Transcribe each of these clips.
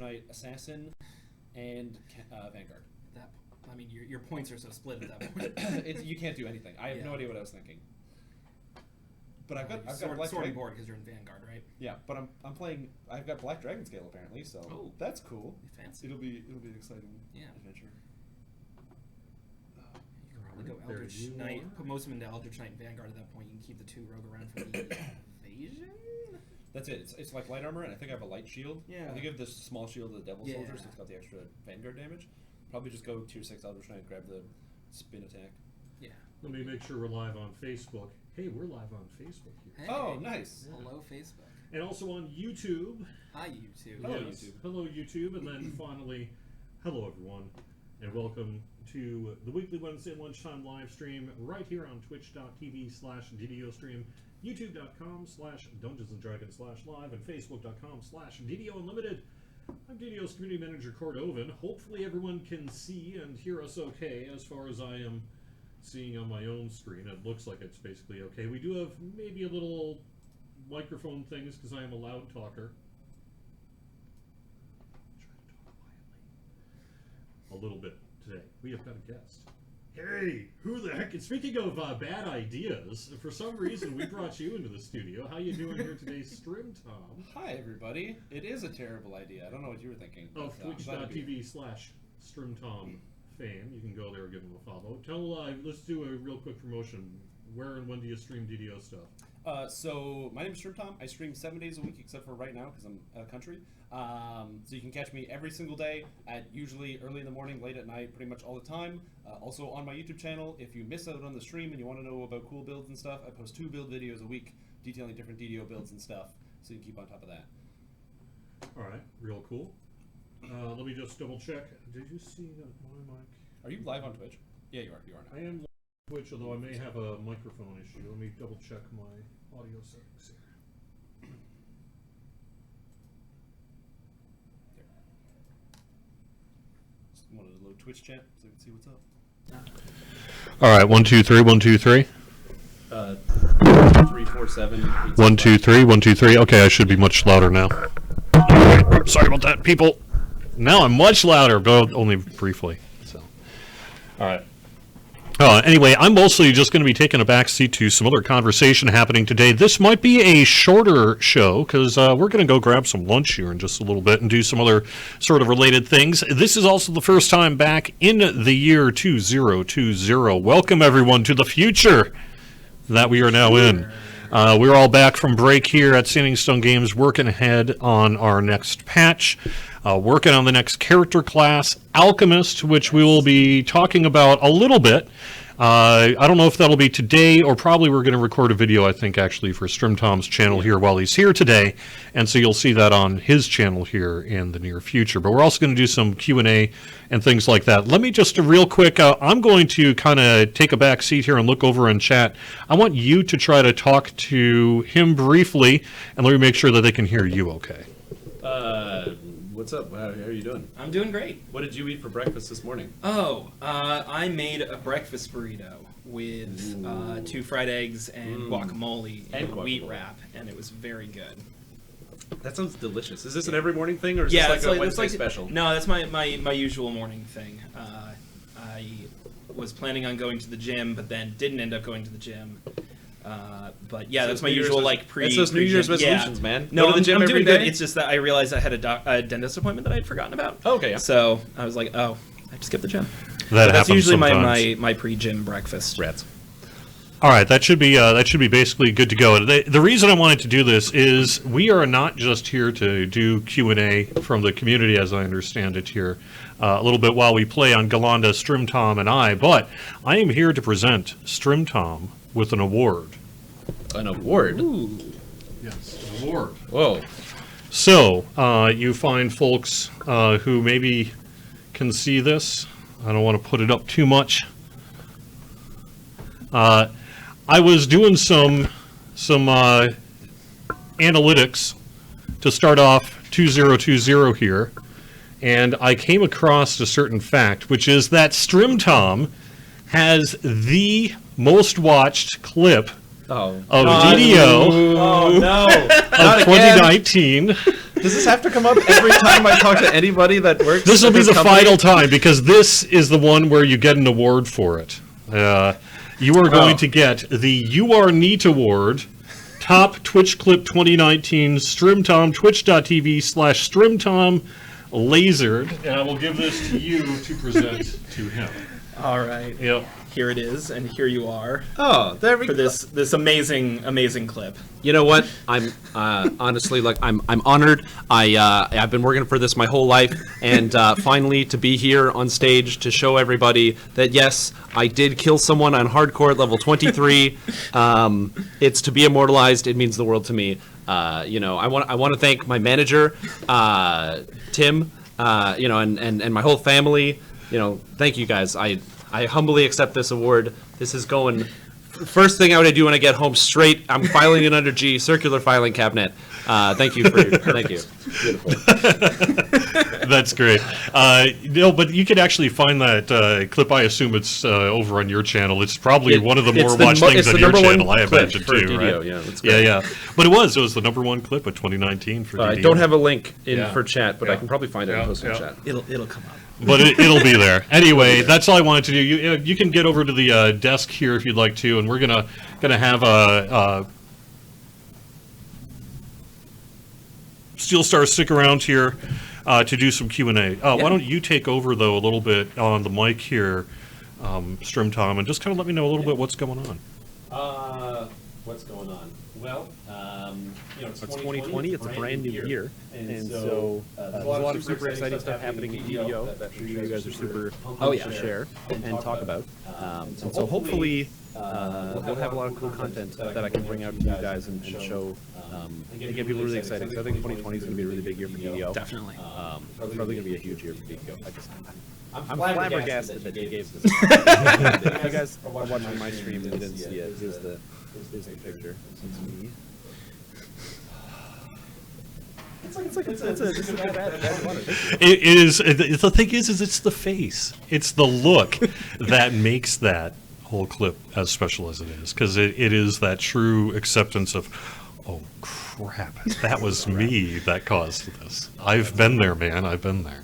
Knight, Assassin, and Vanguard. I mean, your points are so split at that point. You can't do anything. I have no idea what I was thinking. But I've got Black sorting board because you're in Vanguard, right? Yeah, but I'm playing. I've got Black Dragon Scale apparently, so that's cool. Fancy. It'll be an exciting adventure. You can probably go Eldritch Knight. Put most of them into Eldritch Knight and Vanguard at that point. You can keep the 2 rogue around for the evasion. That's it. It's like light armor, and I think I have a light shield. Yeah. I think I have this small shield of the Devil Soldier, so it's got the extra Vanguard damage. Probably just go tier 6 Eldritch Knight, grab the spin attack. Yeah. Let me make sure we're live on Facebook. Hey, we're live on Facebook here. Hey. Oh, nice. Yeah. Hello, Facebook. And also on YouTube. Hi, YouTube. Hello, YouTube. Hello, YouTube. And then finally, hello, everyone. And welcome to the weekly Wednesday lunchtime live stream right here on twitch.tv/DDO stream, youtube.com/Dungeons & Dragons /live, and facebook.com/DDO Unlimited. I'm DDO's Community Manager Cordovan. Hopefully everyone can see and hear us okay as far as I am seeing on my own screen. It looks like it's basically okay. We do have maybe a little microphone things because I am a loud talker. Try to talk quietly. A little bit today. We have got a guest. Hey, who the heck? Speaking of bad ideas, for some reason we brought you into the studio. How you doing here today, Stream Tom? Hi, everybody. It is a terrible idea. I don't know what you were thinking. Of twitch.tv/StreamTom fame. You can go there and give him a follow. Let's do a real quick promotion. Where and when do you stream DDO stuff? So my name is Stream Tom. I stream 7 days a week, except for right now because I'm out of country. So you can catch me every single day at usually early in the morning, late at night, pretty much all the time. Also on my YouTube channel, if you miss out on the stream and you want to know about cool builds and stuff, I post 2 build videos a week detailing different DDO builds and stuff, so you can keep on top of that. All right, real cool. Let me just double check. Did you see that my mic? Are you live on Twitch? Yeah, you are. You are now. I am live on Twitch, although I may have a microphone issue. Let me double check my audio settings here. Just wanted to load Twitch chat so we can see what's up. All right, 1 2 3 1 2 3. 3 4 7. 1 2 3 1 2 3. Okay, I should be much louder now. All right, sorry about that, people. Now I'm much louder, but only briefly. So, all right. Anyway, I'm mostly just going to be taking a backseat to some other conversation happening today. This might be a shorter show because we're going to go grab some lunch here in just a little bit and do some other sort of related things. This is also the first time back in the year 2020. Welcome, everyone, to the future that we are now in. We're all back from break here at Standing Stone Games, working ahead on our next patch, working on the next character class, Alchemist, which we will be talking about a little bit. I don't know if that'll be today, or probably we're going to record a video, I think, actually, for StreamTom's channel here while he's here today, and so you'll see that on his channel here in the near future. But we're also going to do some Q&A and things like that. Let me just real quick, I'm going to kind of take a back seat here and look over and chat. I want you to try to talk to him briefly, and let me make sure that they can hear you okay. What's up? How are you doing? I'm doing great. What did you eat for breakfast this morning? I made a breakfast burrito with 2 fried eggs and guacamole and wheat wrap, and it was very good. That sounds delicious. Is this an every morning thing, or is this like a Wednesday special? No, that's my usual morning thing. I was planning on going to the gym, but then didn't end up going to the gym. But yeah, so that's my usual pre. That's those New Year's resolutions, man. No, Go to the gym I'm every doing day? good. It's just that I realized I had a dentist appointment that I had forgotten about. Oh, okay, yeah. So I was like, I just skipped the gym. That's usually sometimes. my pre-gym breakfast. Rats. All right, that should be basically good to go. The reason I wanted to do this is we are not just here to do Q&A from the community, as I understand it here, a little bit while we play on Galanda, StreamTom, and I, but I am here to present StreamTom with an award. An award? Ooh. Yes, an award. Whoa. So, you find folks who maybe can see this. I don't want to put it up too much. I was doing some analytics to start off 2020 here, and I came across a certain fact, which is that StreamTom has the most watched clip of DDO of 2019. Does this have to come up every time I talk to anybody that works? This will at be the company? final time, because this is the one where you get an award for it. You are going to get the You Are Neat Award, Top Twitch Clip 2019, Strimtom, twitch.tv/Strimtom Lasered. And I will give this to you to present to him. All right. Yep. Here it is, and here you are Oh, there we for go. this amazing clip. You know what? I'm honestly I'm honored. I've been working for this my whole life, and finally to be here on stage to show everybody that yes, I did kill someone on hardcore at level 23. It's to be immortalized. It means the world to me. You know, I want to thank my manager, Tim. You know, and my whole family. You know, thank you guys. I humbly accept this award. This is going. First thing I would do when I get home, straight. I'm filing it under G, circular filing cabinet. Thank you thank you. Beautiful. That's great. No, but you can actually find that clip. I assume it's over on your channel. It's probably one of the more watched things on your channel, I imagine, too, DDO, right? yeah, that's great. Yeah. But it was the #1 clip of 2019 for DDO. I don't have a link in Yeah. for chat, but I Yeah. can probably find it and post it in chat. It'll come up. But it'll be there. Anyway, that's all I wanted to do. You can get over to the desk here if you'd like to, and we're gonna have a Steel Star stick around here to do some Q&A. Why don't you take over though a little bit on the mic here, Strimtom, and just kind of let me know a little bit what's going on. What's going on? Well, you know, It's 2020. It's a brand new year, and so there's a lot of super exciting stuff happening at DDO that I'm sure you guys are super pumped to share and talk about. And so hopefully we'll have a lot of cool content that I can bring out to you guys and show and get people really excited. So I think 2020 is going to be a really big year for DDO. Definitely. It's probably going to be a huge year for DDO. I'm I'm flabbergasted that you gave this. If you guys are watching my stream and you didn't see it, here's the picture. It's me. It's a bad water. It is. The thing is it's the face. It's the look that makes that whole clip as special as it is, because it is that true acceptance of, oh crap, that was me that caused this. I've been there, man. I've been there.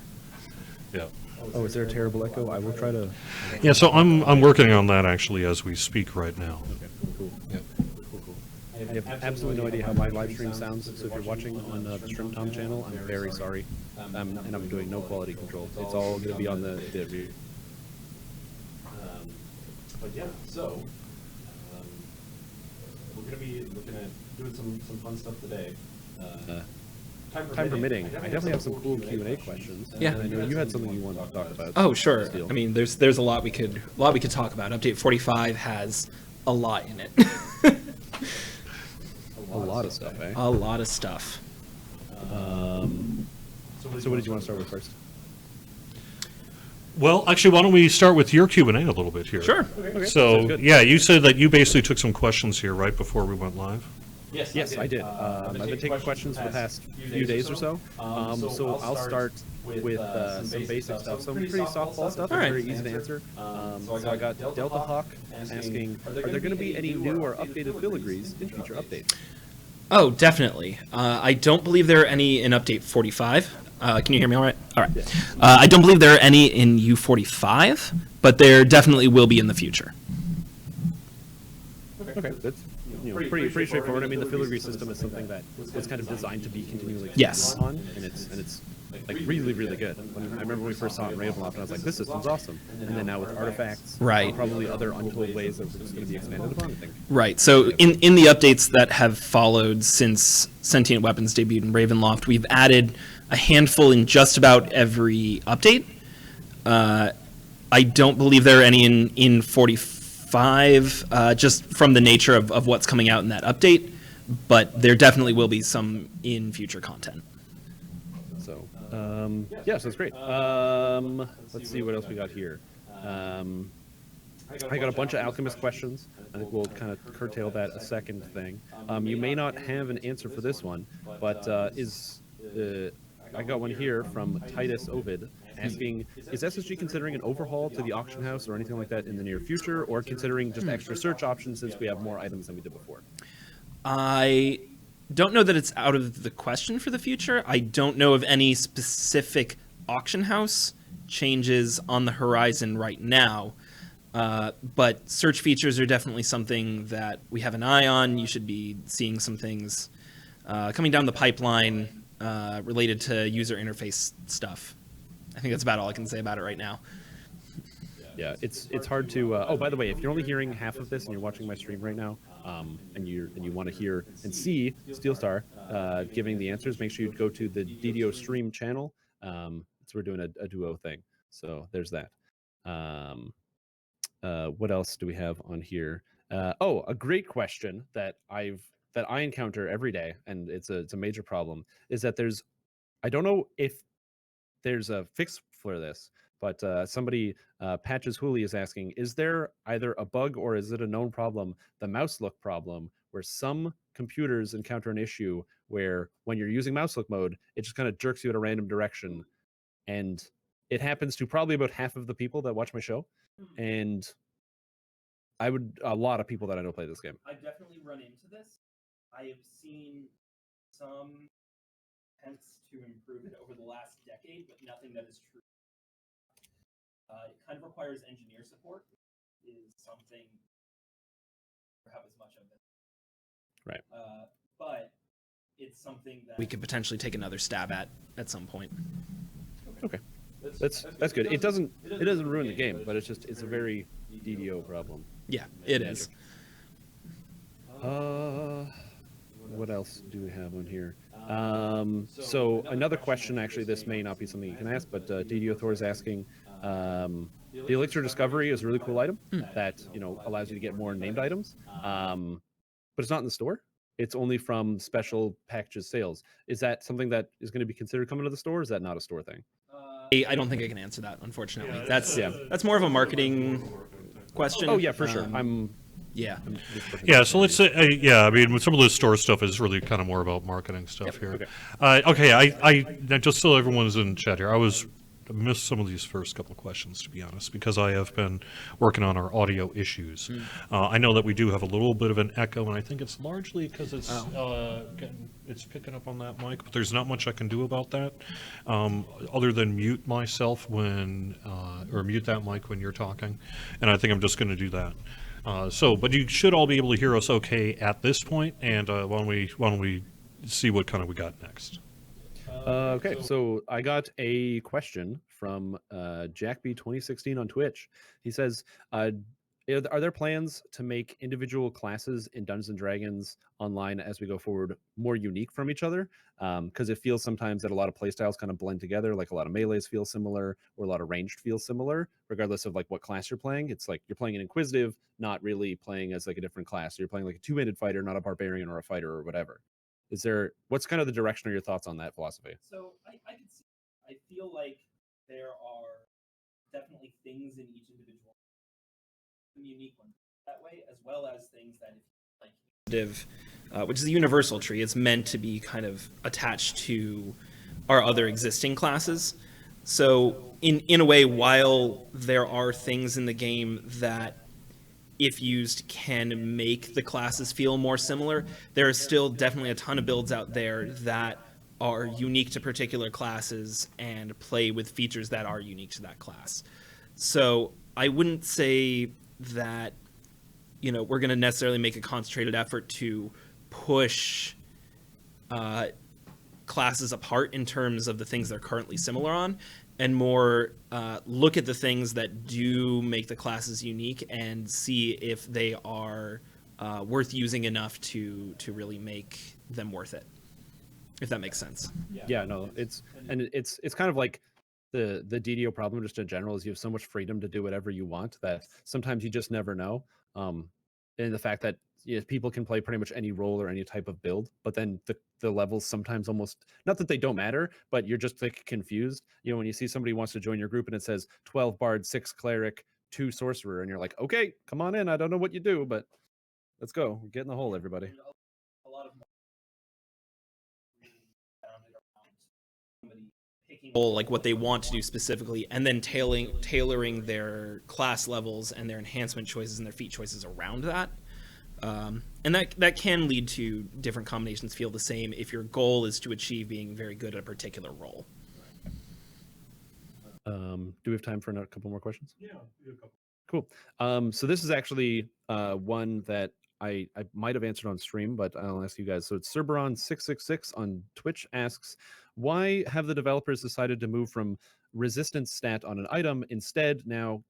Yeah. Oh, is there a terrible echo? I will try to. Yeah. So I'm working on that actually as we speak right now. Okay, cool. Yeah. I have absolutely no idea how my live stream sounds, so if you're watching on the Strimtom channel, I'm very sorry. And I'm doing no quality control. It's all going to be on the review. But yeah, so we're going to be looking at doing some fun stuff today. Time permitting, I definitely have some cool Q&A questions. Yeah. And I know you had something you wanted to talk about. Oh, sure. Steel. I mean, there's a lot we could talk about. Update 45 has a lot in it. a lot of stuff, eh? A lot of stuff. So what did you want to start with first? Well, actually, why don't we start with your Q&A a little bit here? Sure. Sounds So good. yeah, you said that you basically took some questions here right before we went live. Yes, I did. I've been taking questions for the past few days or so. So I'll start with some basic stuff, some pretty softball stuff, All right. very easy to answer. So I got Delta Hawk asking, are there going to be any new or updated filigrees in future updates? Oh, definitely. I don't believe there are any in Update 45. Can you hear me all right? All right. I don't believe there are any in U45, but there definitely will be in the future. Okay, that's pretty straightforward. I mean, the filigree system is something that was kind of designed to be continually Yes. on, and it's like really good. I remember when we first saw it in Ravenloft, and I was like, this system's awesome. And then now with artifacts, Right. probably other untold ways that we're just going to be expanded upon, I think. Right. So in the updates that have followed since Sentient Weapons debuted in Ravenloft, we've added a handful in just about every update. I don't believe there are any in 45, just from the nature of what's coming out in that update, but there definitely will be some in future content. So, yeah, so that's great. Let's see what else we got here. I got a bunch of Alchemist questions. I think we'll kind of curtail that a second thing. You may not have an answer for this one, but I got one here from Titus Ovid asking, is SSG considering an overhaul to the auction house or anything like that in the near future, or considering just extra search options since we have more items than we did before? I don't know that it's out of the question for the future. I don't know of any specific auction house changes on the horizon right now. But search features are definitely something that we have an eye on. You should be seeing some things coming down the pipeline related to user interface stuff. I think that's about all I can say about it right now. Yeah, it's hard to. Oh, by the way, if you're only hearing half of this and you're watching my stream right now, and you want to hear and see Steelstar giving the answers, make sure you go to the DDO stream channel. So we're doing a duo thing. So there's that. What else do we have on here? Oh, a great question that I encounter every day, and it's a major problem, is that I don't know if there's a fix for this, but somebody, Patches Hooley, is asking, is there either a bug or is it a known problem, the mouse look problem, where some computers encounter an issue where when you're using mouse look mode, it just kind of jerks you in a random direction. And it happens to probably about half of the people that watch my show. And a lot of people that I know play this game. I've definitely run into this. I have seen some attempts to improve it over the last decade, but nothing that is true. It kind of requires engineer support, is something we have as much of it. Right. But it's something that we could potentially take another stab at some point. Okay. That's good. It doesn't ruin the game, but it's a very DDO problem. Yeah, it is. What else do we have on here? So another question, actually, this may not be something you can ask, but DDO Thor is asking, the Elixir Discovery is a really cool item that, allows you to get more named items, but it's not in the store. It's only from special packages sales. Is that something that is going to be considered coming to the store, or is that not a store thing? I don't think I can answer that, unfortunately. That's more of a marketing question. Oh, yeah, for sure. Yeah. So let's say, I mean, some of the store stuff is really kind of more about marketing stuff here. Okay, I just so everyone's in chat here, I missed some of these first couple of questions, to be honest, because I have been working on our audio issues. I know that we do have a little bit of an echo, and I think it's largely because it's picking up on that mic, but there's not much I can do about that, other than mute myself or mute that mic when you're talking, and I think I'm just going to do that. But you should all be able to hear us okay at this point, and why don't we see what kind of we got next. Okay, so I got a question from JackB2016 on Twitch. He says, are there plans to make individual classes in Dungeons & Dragons online as we go forward more unique from each other? Because it feels sometimes that a lot of playstyles kind of blend together, like a lot of melees feel similar, or a lot of ranged feel similar, regardless of like what class you're playing. It's like you're playing an Inquisitive, not really playing as like a different class. You're playing like a two-handed fighter, not a barbarian or a fighter or whatever. What's kind of the direction or your thoughts on that philosophy? So I can see, I feel like there are definitely things in each individual unique one that way, as well as things that like Inquisitive, which is a universal tree. It's meant to be kind of attached to our other existing classes. So in a way, while there are things in the game that if used can make the classes feel more similar, there are still definitely a ton of builds out there that are unique to particular classes and play with features that are unique to that class. So I wouldn't say that we're going to necessarily make a concentrated effort to push classes apart in terms of the things they're currently similar on, and more look at the things that do make the classes unique and see if they are worth using enough to really make them worth it, if that makes sense. Yeah, no, it's kind of like the DDO problem just in general is you have so much freedom to do whatever you want that sometimes you just never know. And the fact that people can play pretty much any role or any type of build, but then the levels sometimes almost, not that they don't matter, but you're just like confused. When you see somebody wants to join your group and it says 12 bard, 6 cleric, 2 sorcerer, and you're like, okay, come on in. I don't know what you do, but let's go. Get in the hole, everybody. A lot of picking like what they want to do specifically, and then tailoring their class levels and their enhancement choices and their feat choices around that. And that can lead to different combinations feel the same if your goal is to achieve being very good at a particular role. Do we have time for a couple more questions? Yeah, we have a couple. Cool. So this is actually one that I might have answered on stream, but I'll ask you guys. So it's Cerberon666 on Twitch asks, why have the developers decided to move from resistance stat on an item instead now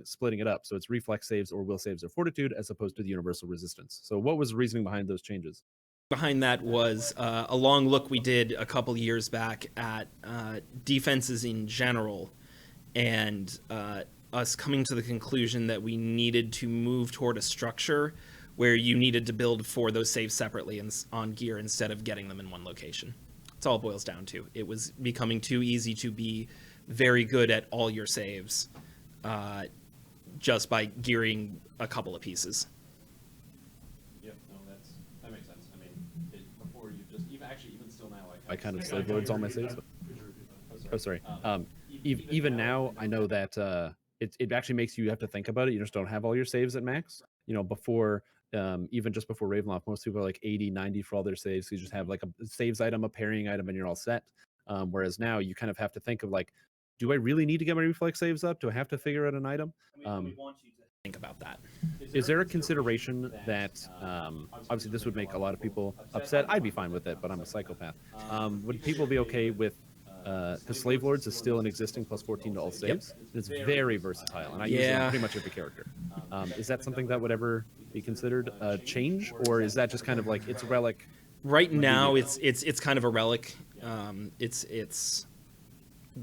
splitting it up? So it's reflex saves or will saves or fortitude as opposed to the universal resistance. So what was the reasoning behind those changes? Behind that was a long look we did a couple years back at defenses in general, and us coming to the conclusion that we needed to move toward a structure where you needed to build for those saves separately on gear instead of getting them in one location. That's all it boils down to. It was becoming too easy to be very good at all your saves just by gearing a couple of pieces. Yep, no, that makes sense. I mean, before you just even still now, I kind of slave loads all my saves. Oh, sorry. Even now, I know that it actually makes you have to think about it. You just don't have all your saves at max. You know, before, even just before Ravenloft, most people are like 80, 90 for all their saves. So you just have like a saves item, a parrying item, and you're all set. Whereas now you kind of have to think of like, do I really need to get my reflex saves up? Do I have to figure out an item? We want you to think about that. Is there a consideration that, obviously this would make a lot of people upset. I'd be fine with it, but I'm a psychopath. Would people be okay with, because Slave Lords is still an existing plus 14 to all saves. Yep. It's very versatile, and I use it on pretty much every character. Is that something that would ever be considered a change, or is that just kind of like it's a relic? Right now, it's kind of a relic.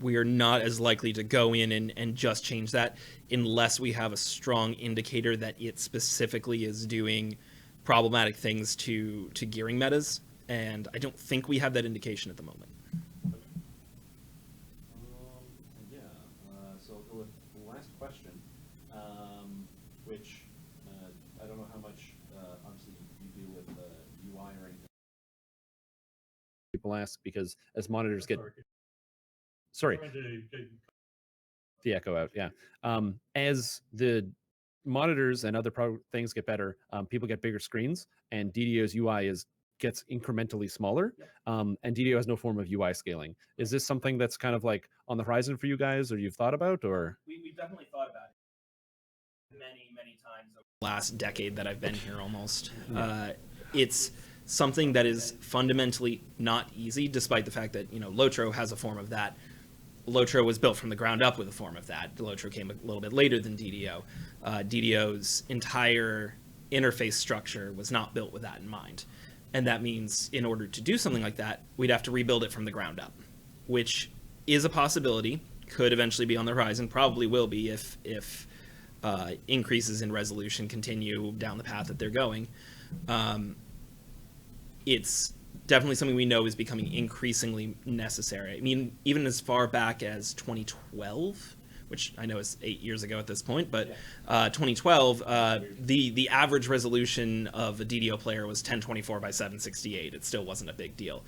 We're not as likely to go in and just change that unless we have a strong indicator that it specifically is doing problematic things to gearing metas, and I don't think we have that indication at the moment. So I'll go with the last question, which I don't know how much, obviously, you deal with UI or anything. People ask because as monitors get... Sorry. The echo out, yeah. As the monitors and other things get better, people get bigger screens, and DDO's UI gets incrementally smaller, and DDO has no form of UI scaling. Is this something that's kind of like on the horizon for you guys, or you've thought about, or? We've definitely thought about it many times over the last decade that I've been here almost. It's something that is fundamentally not easy, despite the fact that, Lotro has a form of that. Lotro was built from the ground up with a form of that. Lotro came a little bit later than DDO. DDO's entire interface structure was not built with that in mind. And that means in order to do something like that, we'd have to rebuild it from the ground up, which is a possibility, could eventually be on the horizon, probably will be if increases in resolution continue down the path that they're going. It's definitely something we know is becoming increasingly necessary. I mean, even as far back as 2012, which I know is 8 years ago at this point, but 2012, the average resolution of a DDO player was 1024 by 768. It still wasn't a big deal.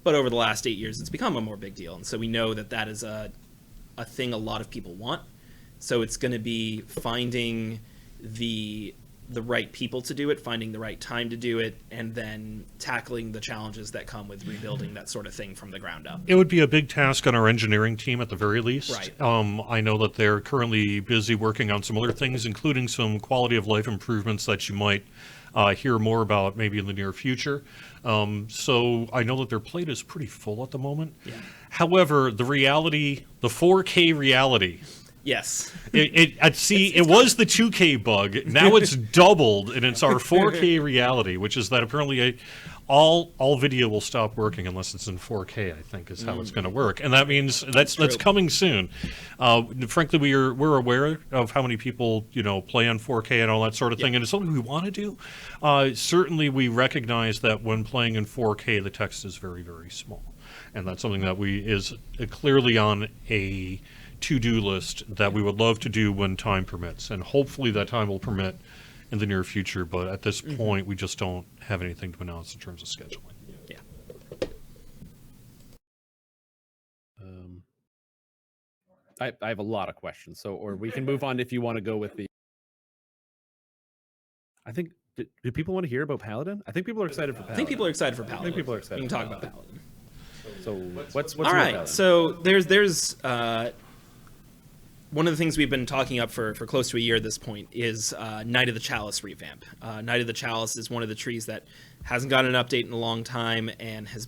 But over the last 8 years, it's become a more big deal. And so we know that is a thing a lot of people want. So it's going to be finding the right people to do it, finding the right time to do it, and then tackling the challenges that come with rebuilding that sort of thing from the ground up. It would be a big task on our engineering team at the very least. Right. I know that they're currently busy working on some other things, including some quality of life improvements that you might hear more about maybe in the near future. So I know that their plate is pretty full at the moment. Yeah. However, the 4K reality... Yes. It was the 2K bug. Now it's doubled, and it's our 4K reality, which is that apparently all video will stop working unless it's in 4K, I think, is how it's going to work. And that means that's coming soon. Frankly, we're aware of how many people, play on 4K and all that sort of thing, and it's something we want to do. Certainly, we recognize that when playing in 4K, the text is very, very small. And that's something that is clearly on a to-do list that we would love to do when time permits, and hopefully that time will permit in the near future, but at this point we just don't have anything to announce in terms of scheduling. Yeah. I have a lot of questions, or we can move on if you want to go with the... I think do people want to hear about Paladin? I think people are excited for Paladin. I think people are excited for Paladin. I think people are excited. We can talk about Paladin. So what's All new with right. Paladin? So there's one of the things we've been talking up for close to a year at this point is Knight of the Chalice revamp. Knight of the Chalice is one of the trees that hasn't gotten an update in a long time and has,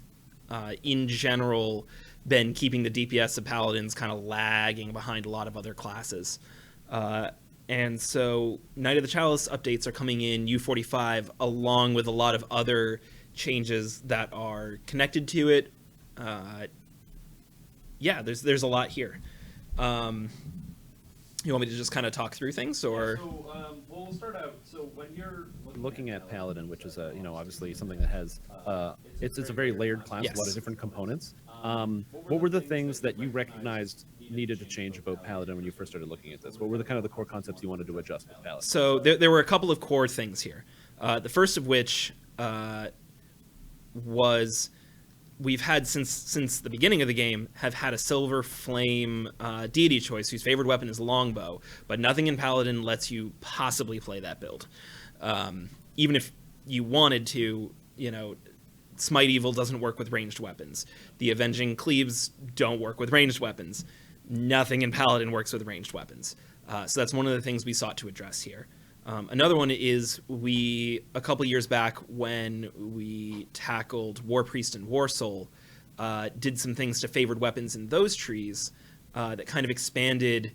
in general, been keeping the DPS of Paladins kind of lagging behind a lot of other classes. And so Knight of the Chalice updates are coming in U45 along with a lot of other changes that are connected to it. Yeah, there's a lot here. You want me to just kind of talk through things, or? So we'll start out. So when you're looking at Paladin, which is obviously something that has it's a very layered class, Yes. a lot of different components. What were the things that you recognized needed to change about Paladin when you first started looking at this? What were the kind of the core concepts you wanted to adjust with Paladin? So there were a couple of core things here. The first of which was we've had since the beginning of the game have had a Silver Flame deity choice whose favorite weapon is longbow, but nothing in Paladin lets you possibly play that build. Even if you wanted to, Smite Evil doesn't work with ranged weapons. The Avenging Cleaves don't work with ranged weapons. Nothing in Paladin works with ranged weapons. So that's one of the things we sought to address here. Another one is a couple years back when we tackled War Priest and War Soul, did some things to favored weapons in those trees that kind of expanded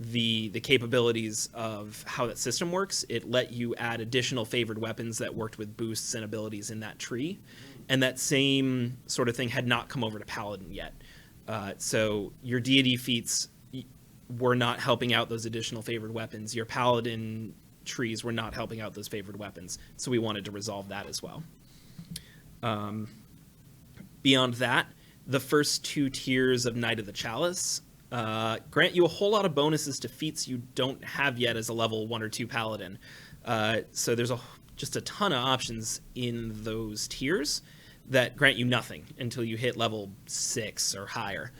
the capabilities of how that system works. It let you add additional favored weapons that worked with boosts and abilities in that tree. And that same sort of thing had not come over to Paladin yet. So your deity feats were not helping out those additional favored weapons. Your Paladin trees were not helping out those favored weapons. So we wanted to resolve that as well. Beyond that, the first two tiers of Knight of the Chalice grant you a whole lot of bonuses to feats you don't have yet as a level 1 or 2 Paladin. So there's just a ton of options in those tiers that grant you nothing until you hit level 6 or higher.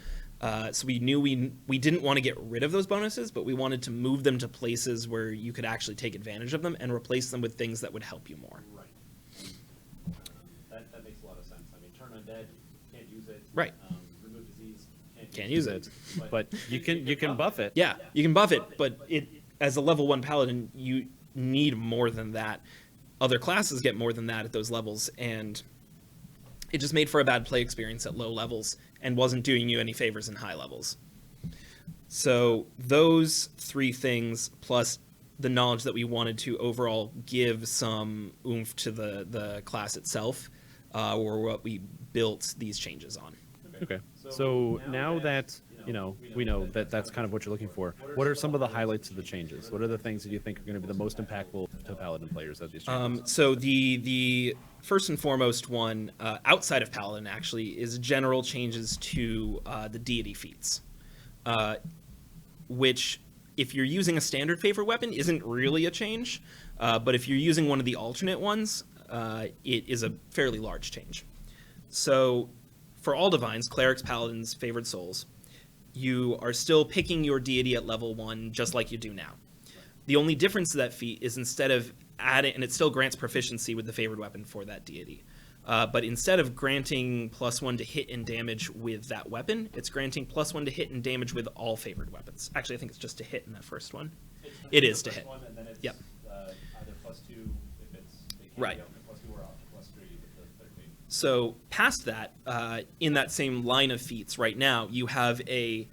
So we knew we didn't want to get rid of those bonuses, but we wanted to move them to places where you could actually take advantage of them and replace them with things that would help you more. right. That makes a lot of sense. I mean, turn undead, can't use it. Right. Remove disease, Can't use it. But you can buff it. Yeah, you can buff it, but as a level 1 Paladin, you need more than that. Other classes get more than that at those levels, and it just made for a bad play experience at low levels and wasn't doing you any favors in high levels. So those three things, plus the knowledge that we wanted to overall give some oomph to the class itself, were what we built these changes on. Okay. So now that we know that that's kind of what you're looking for, what are some of the highlights of the changes? What are the things that you think are going to be the most impactful to Paladin players as these changes? So the first and foremost one, outside of Paladin actually, is general changes to the deity feats, which, if you're using a standard favorite weapon, isn't really a change, but if you're using one of the alternate ones, it is a fairly large change. So for all divines, clerics, paladins, favored souls, you are still picking your deity at level 1 just like you do now. The only difference to that feat is instead of adding, and it still grants proficiency with the favored weapon for that deity, but instead of granting +1 to hit and damage with that weapon, it's granting +1 to hit and damage with all favored weapons. Actually, I think it's just to hit in that first one. It is to hit. And then it's, Yep. either +2 if it's Right. +2 or +3 with the third feat. So past that, in that same line of feats right now, you have a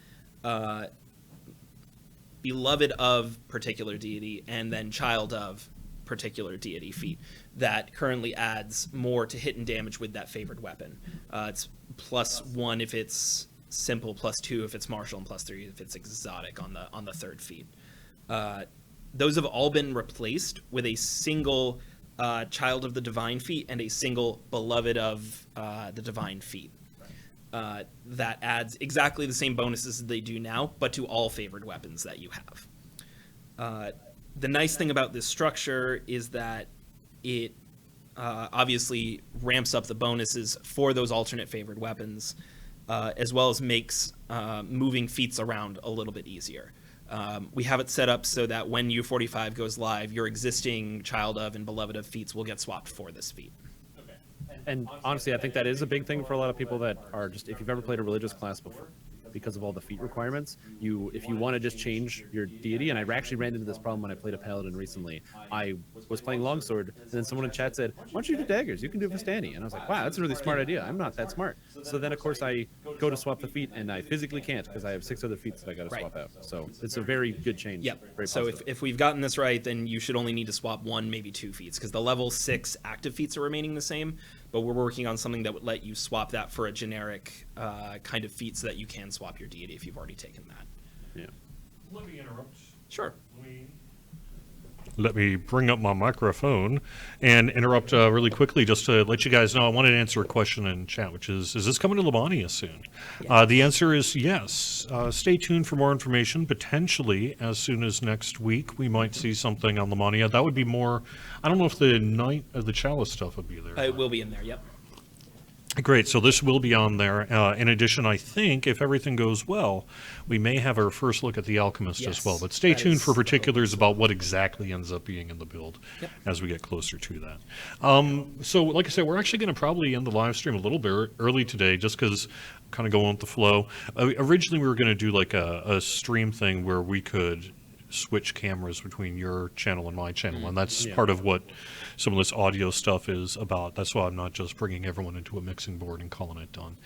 beloved of particular deity and then child of particular deity feat that currently adds more to hit and damage with that favored weapon. It's +1 if it's simple, +2 if it's martial, and +3 if it's exotic on the third feat. Those have all been replaced with a single child of the divine feat and a single beloved of the divine feat. That adds exactly the same bonuses as they do now, but to all favored weapons that you have. The nice thing about this structure is that it obviously ramps up the bonuses for those alternate favored weapons, as well as makes moving feats around a little bit easier. We have it set up so that when U45 goes live, your existing child of and beloved of feats will get swapped for this feat. And honestly, I think that is a big thing for a lot of people that are just, if you've ever played a religious class before, because of all the feat requirements, if you want to just change your deity, and I actually ran into this problem when I played a Paladin recently. I was playing Longsword, and then someone in chat said, why don't you do daggers? You can do Vistani. And I was like, wow, that's a really smart idea. I'm not that smart. So then, of course, I go to swap the feat, and I physically can't because I have 6 other feats that I got to swap out. So it's a very good change. Yep. Very So positive. if we've gotten this right, then you should only need to swap 1, maybe 2 feats, because the level 6 active feats are remaining the same, but we're working on something that would let you swap that for a generic kind of feat so that you can swap your deity if you've already taken that. Yeah. Let me interrupt. Sure. Let me bring up my microphone and interrupt really quickly just to let you guys know I wanted to answer a question in chat, which is this coming to Lamania soon? The answer is yes. Stay tuned for more information. Potentially, as soon as next week, we might see something on Lamania. That would be more, I don't know if the Night of the Chalice stuff would be there. It will be in there, yep. Great, so this will be on there. In addition, I think, if everything goes well, we may have our first look at the Alchemist as well. But stay tuned for particulars about what exactly ends up being in the build as we get closer to that. So, like I said, we're actually going to probably end the live stream a little bit early today just because I'm kind of going with the flow. Originally, we were going to do like a stream thing where we could switch cameras between your channel and my channel, and that's part of what some of this audio stuff is about. That's why I'm not just bringing everyone into a mixing board and calling it done.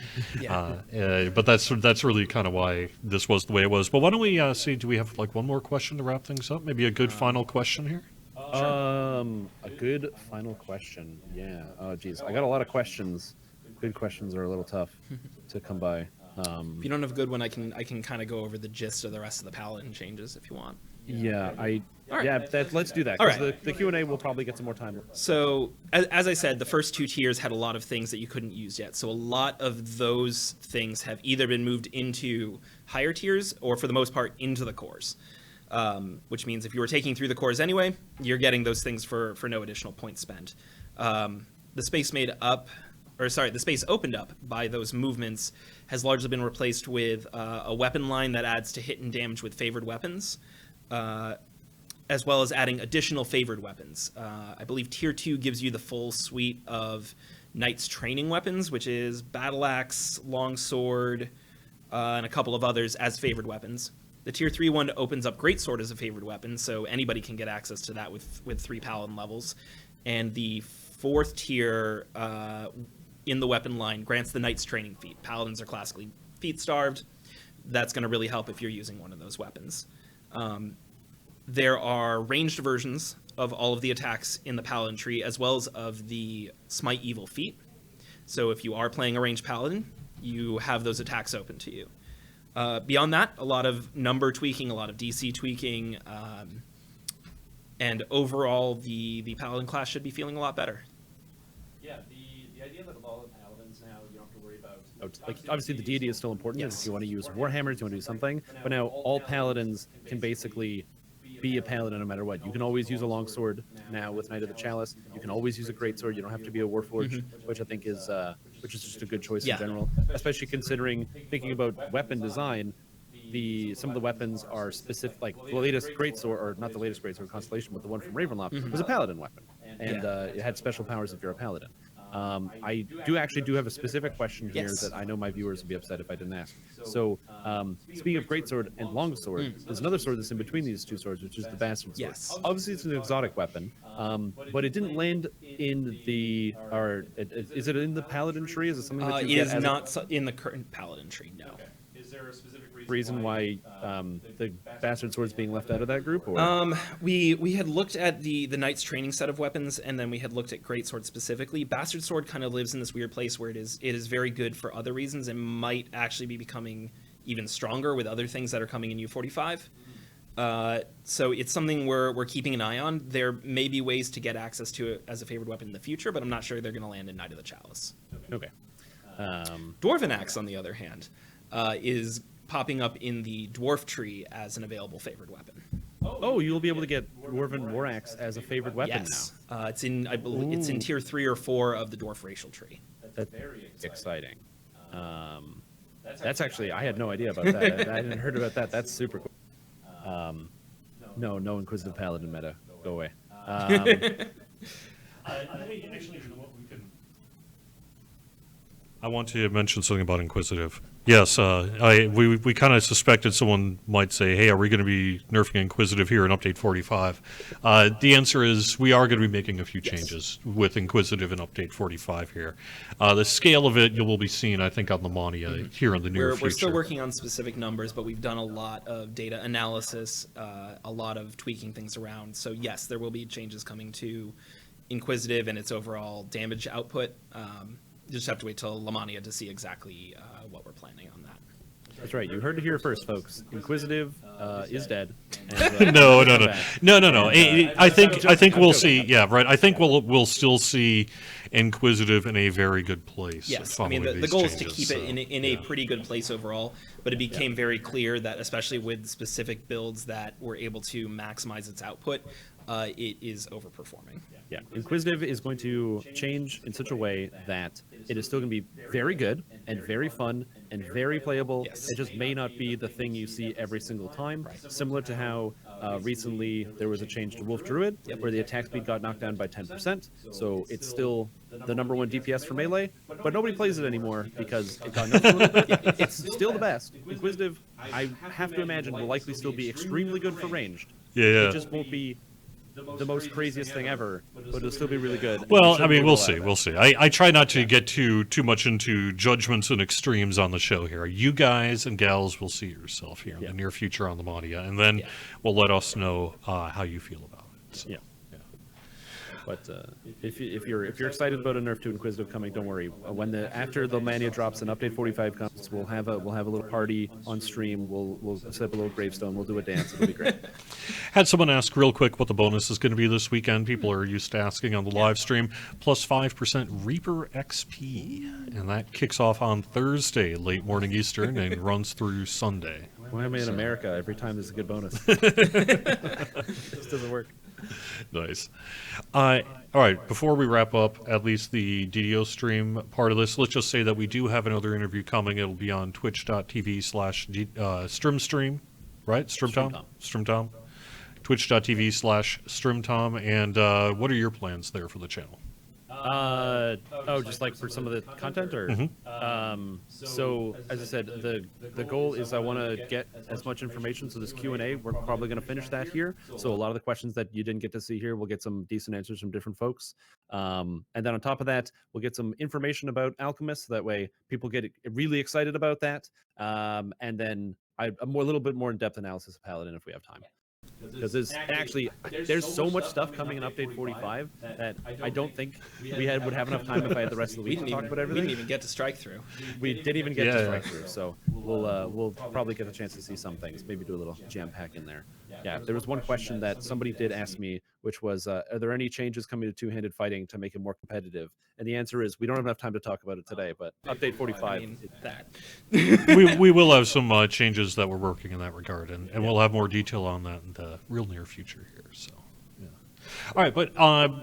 But that's really kind of why this was the way it was. But why don't we see, do we have like one more question to wrap things up? Maybe a good final question here? A good final question. Yeah. Oh, geez. I got a lot of questions. Good questions are a little tough to come by. If you don't have a good one, I can kind of go over the gist of the rest of the Paladin changes if you want. Yeah, right. let's do that. All 'Cause right. The Q&A will probably get some more time. So, as I said, the first 2 tiers had a lot of things that you couldn't use yet. So a lot of those things have either been moved into higher tiers or, for the most part, into the cores. Which means if you were taking through the cores anyway, you're getting those things for no additional points spent. The space the space opened up by those movements has largely been replaced with a weapon line that adds to hit and damage with favored weapons. As well as adding additional favored weapons. I believe Tier 2 gives you the full suite of Knight's training weapons, which is Battle Axe, Longsword, and a couple of others as favored weapons. The Tier 3 one opens up Greatsword as a favored weapon, so anybody can get access to that with 3 Paladin levels. And the 4th tier in the weapon line grants the Knight's training feat. Paladins are classically feat-starved. That's going to really help if you're using one of those weapons. There are ranged versions of all of the attacks in the Paladin tree, as well as of the Smite Evil feat. So if you are playing a ranged Paladin, you have those attacks open to you. Beyond that, a lot of number tweaking, a lot of DC tweaking, and overall, the Paladin class should be feeling a lot better. Yeah, the idea that with all the Paladins now, you don't have to worry about... Like, obviously, the deity is still important. Yes. If you want to use Warhammers, you want to do something. But now all Paladins can basically be a Paladin no matter what. You can always use a Longsword now with Knight of the Chalice. You can always use a Greatsword. You don't have to be a Warforged, which I think is just a good choice in general. Especially considering, thinking about weapon design, some of the weapons are specific, like the latest Greatsword, or not the latest Greatsword Constellation, but the one from Ravenloft was a Paladin weapon. And it had special powers if you're a Paladin. I do have a specific question here that I know my viewers would be upset if I didn't ask. So, speaking of Greatsword and Longsword, there's another sword that's in between these 2 swords, which is the Bastard Sword. Yes. Obviously, it's an exotic weapon, but it didn't land in the... is it in the Paladin tree? Is it something that you It get is as not in the current Paladin tree, no. Is there a specific reason why the Bastard Sword's being left out of that group? Or? We had looked at the Knight's training set of weapons, and then we had looked at Greatsword specifically. Bastard Sword kind of lives in this weird place where it is very good for other reasons and might actually be becoming even stronger with other things that are coming in U45. So it's something we're keeping an eye on. There may be ways to get access to it as a favored weapon in the future, but I'm not sure they're going to land in Knight of the Chalice. Okay. Dwarven Axe, on the other hand, is popping up in the Dwarf tree as an available favored weapon. Oh, you'll be able to get Dwarven War Axe as a favored weapon Yes. It's in, I believe, it's in tier 3 or 4 of the Dwarf racial tree. That's very exciting. That's actually, I had no idea about that. I hadn't heard about that. That's super cool. No Inquisitive Paladin meta. Go away. I want to mention something about Inquisitive. Yes, we kind of suspected someone might say, hey, are we going to be nerfing Inquisitive here in Update 45? The answer is we are going to be making a few changes with Inquisitive in Update 45 here. The scale of it you will be seeing, I think, on the Mania here in the near future. We're still working on specific numbers, but we've done a lot of data analysis, a lot of tweaking things around. So yes, there will be changes coming to Inquisitive and its overall damage output. You just have to wait till Lamania to see exactly what we're planning on that. That's right. You heard it here first, folks. Inquisitive is dead. No. I think we'll see. Yeah, right. I think we'll still see Inquisitive in a very good place. Yes, I mean the goal is to keep it in a pretty good place overall. But it became very clear that, especially with specific builds that were able to maximize its output, it is overperforming. Yeah, Inquisitive is going to change in such a way that it is still going to be very good and very fun and very playable. Yes. It just may not be the thing you see every single time. Similar to how recently there was a change to Wolf Druid, where the attack speed got knocked down by 10%. So it's still the #1 DPS for melee, but nobody plays it anymore because it got nerfed a little bit. It's still the best. Inquisitive, I have to imagine, will likely still be extremely good for ranged. Yeah. It just won't be the most craziest thing ever, but it'll still be really good. Well, I mean, we'll see. I try not to get too much into judgments and extremes on the show here. You guys and gals will see yourself here in the near future on the Mania, and then will let us know how you feel about it. So. Yeah. But if you're excited about a nerf to Inquisitive coming, don't worry. After the Mania drops and Update 45 comes, we'll have a little party on stream. We'll set up a little gravestone. We'll do a dance. It'll be great. Had someone ask real quick what the bonus is going to be this weekend. People are used to asking on the live stream. Plus 5% Reaper XP, and that kicks off on Thursday, late morning Eastern, and runs through Sunday. Why am I in America? Every time there's a good bonus. This doesn't work. Nice. All right, before we wrap up, at least the DDO stream part of this, let's just say that we do have another interview coming. It'll be on twitch.tv/StrimStream, right? Strimtom? Twitch.tv/StrimTom. And what are your plans there for the channel? Just like for some of the content, or so as I said, the goal is I want to get as much information. So this Q&A, we're probably going to finish that here. So a lot of the questions that you didn't get to see here, we'll get some decent answers from different folks. And then on top of that, we'll get some information about Alchemist. So that way people get really excited about that. And then a little bit more in-depth analysis of Paladin if we have time. Because there's so much stuff coming in Update 45 that I don't think we would have enough time if I had the rest of the week to talk about everything. We didn't even get to strike through. We didn't even get to strike through, so we'll probably get a chance to see some things. Maybe do a little jam pack in there. Yeah, there was one question that somebody did ask me, which was, are there any changes coming to two-handed fighting to make it more competitive? And the answer is we don't have enough time to talk about it today, but Update 45 is that. we will have some changes that we're working in that regard, and we'll have more detail on that in the real near future here. So, yeah. All right, but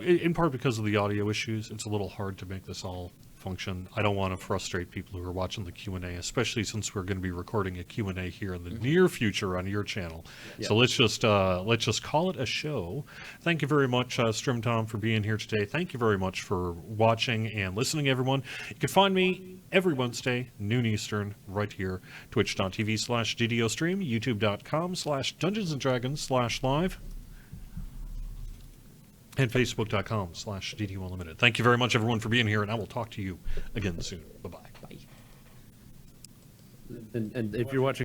in part because of the audio issues, it's a little hard to make this all function. I don't want to frustrate people who are watching the Q&A, especially since we're going to be recording a Q&A here in the near future on your channel. Yeah. So let's just call it a show. Thank you very much, StrimTom, for being here today. Thank you very much for watching and listening, everyone. You can find me every Wednesday, noon Eastern, right here, twitch.tv/DDO stream, youtube.com/DungeonsandDragons/live. and facebook.com/DDO Unlimited. Thank you very much, everyone, for being here, and I will talk to you again soon. Bye-bye. And if you're watching